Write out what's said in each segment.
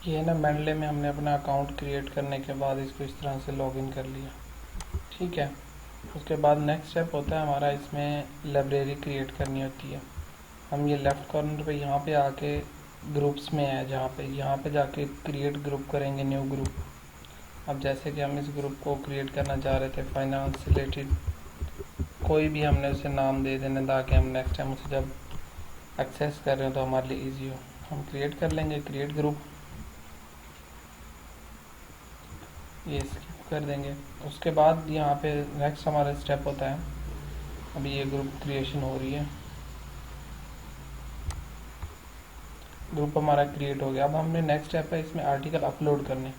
ये ना मेंडले में हमने अपना अकाउंट क्रिएट करने के बाद इसको इस तरह से लॉगिन कर लिया। ठीक है, उसके बाद नेक्स्ट स्टेप होता है हमारा, इसमें लाइब्रेरी क्रिएट करनी होती है। हम ये लेफ़्ट कॉर्नर पे यहाँ पे आके ग्रुप्स में है, जहाँ पे यहाँ पे जाके क्रिएट ग्रुप करेंगे, न्यू ग्रुप। अब जैसे कि हम इस ग्रुप को क्रिएट करना चाह रहे थे फाइनेंस रिलेटेड, कोई भी हमने उसे नाम दे देना ताकि हम नेक्स्ट टाइम उसे जब एक्सेस कर रहे हो तो हमारे लिए ईजी हो। हम क्रिएट कर लेंगे क्रिएट ग्रुप, ये स्किप कर देंगे। उसके बाद यहाँ पे नेक्स्ट हमारा स्टेप होता है, अभी ये ग्रुप क्रिएशन हो रही है, ग्रुप हमारा क्रिएट हो गया। अब हमने नेक्स्ट स्टेप है इसमें आर्टिकल अपलोड करने।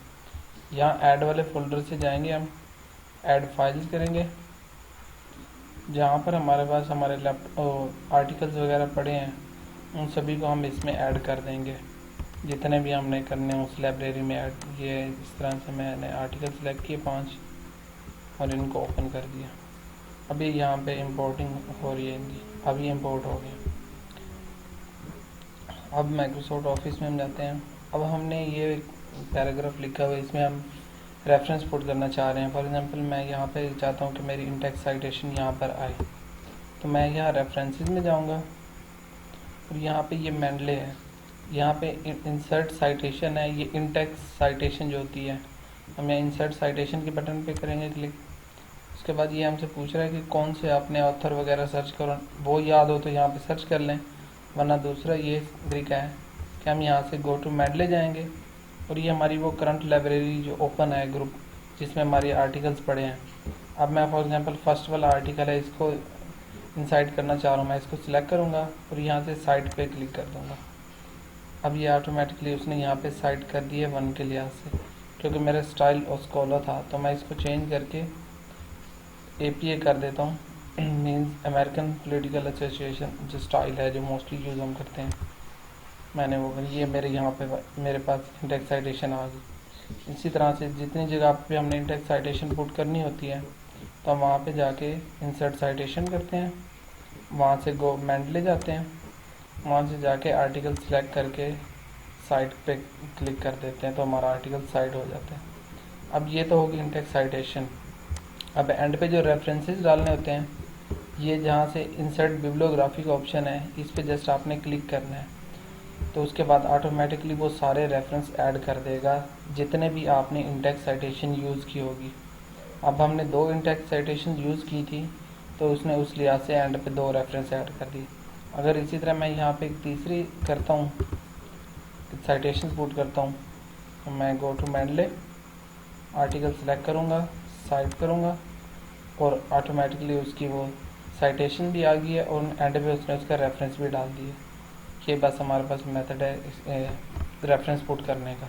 यहाँ ऐड वाले फोल्डर से जाएंगे, हम ऐड फाइल्स करेंगे, जहाँ पर हमारे पास हमारे आर्टिकल्स वगैरह पड़े हैं उन सभी को हम इसमें ऐड कर देंगे, जितने भी हमने करने हैं उस लाइब्रेरी में ऐड। ये इस तरह से मैंने आर्टिकल सेलेक्ट किए 5 और इनको ओपन कर दिया। अभी यहाँ पे इंपोर्टिंग हो रही है इनकी, अभी इंपोर्ट हो गया। अब माइक्रोसॉफ्ट ऑफिस में हम जाते हैं। अब हमने ये पैराग्राफ लिखा हुआ है, इसमें हम रेफरेंस पुट करना चाह रहे हैं। फॉर एग्जांपल मैं यहाँ पे चाहता हूँ कि मेरी इंडेक्स साइटेशन यहाँ पर आए, तो मैं यहाँ रेफरेंसेस में जाऊँगा और यहाँ पे ये मेंडले है, यहाँ पे इंसर्ट साइटेशन है, ये इंडेक्स साइटेशन जो होती है, हम यहाँ इंसर्ट साइटेशन के बटन पे करेंगे क्लिक। उसके बाद ये हमसे पूछ रहा है कि कौन से आपने ऑथर वगैरह सर्च करो, वो याद हो तो यहाँ पे सर्च कर लें, वरना दूसरा ये तरीका है कि हम यहाँ से गो टू मेंडले जाएंगे और ये हमारी वो करंट लाइब्रेरी जो ओपन है ग्रुप जिसमें हमारे आर्टिकल्स पड़े हैं। अब मैं फॉर एग्जांपल फर्स्ट वाला आर्टिकल है, इसको इंसाइट करना चाह रहा हूँ, मैं इसको सिलेक्ट करूँगा और यहाँ से साइट पे क्लिक कर दूँगा। अब ये ऑटोमेटिकली उसने यहाँ पे साइट कर दी है 1 के लिहाज से, क्योंकि मेरा स्टाइल स्कॉलर था तो मैं इसको चेंज करके APA कर देता हूँ, मीन्स अमेरिकन पोलिटिकल एसोसिएशन जो स्टाइल है जो मोस्टली यूज़ हम करते हैं, मैंने वो ये मेरे यहाँ पे मेरे पास इंडेक्स साइटेशन आ गई। इसी तरह से जितनी जगह पे हमने इंडेक्स साइटेशन पुट करनी होती है तो हम वहाँ पे जाके इंसर्ट साइटेशन करते हैं, वहाँ से गो मेंडले जाते हैं, वहाँ से जाके आर्टिकल सेलेक्ट करके साइट पे क्लिक कर देते हैं तो हमारा आर्टिकल साइट हो जाता है। अब ये तो होगी इंडेक्स साइटेशन। अब एंड पे जो रेफरेंसेस डालने होते हैं, ये जहाँ से इंसर्ट बिब्लियोग्राफी का ऑप्शन है, इस पे जस्ट आपने क्लिक करना है, तो उसके बाद ऑटोमेटिकली वो सारे रेफरेंस ऐड कर देगा जितने भी आपने इंडेक्स साइटेशन यूज़ की होगी। अब हमने 2 इंडेक्स साइटेशन यूज़ की थी तो उसने उस लिहाज से एंड पे 2 रेफरेंस ऐड कर दी। अगर इसी तरह मैं यहाँ पे एक तीसरी करता हूँ, साइटेशन पुट करता हूँ, तो मैं go to Mendel article select करूँगा, साइट करूँगा और ऑटोमेटिकली उसकी वो साइटेशन भी आ गई है और एंड पे उसने उसका रेफरेंस भी डाल दिया। ये बस हमारे पास मेथड है रेफरेंस पुट करने का।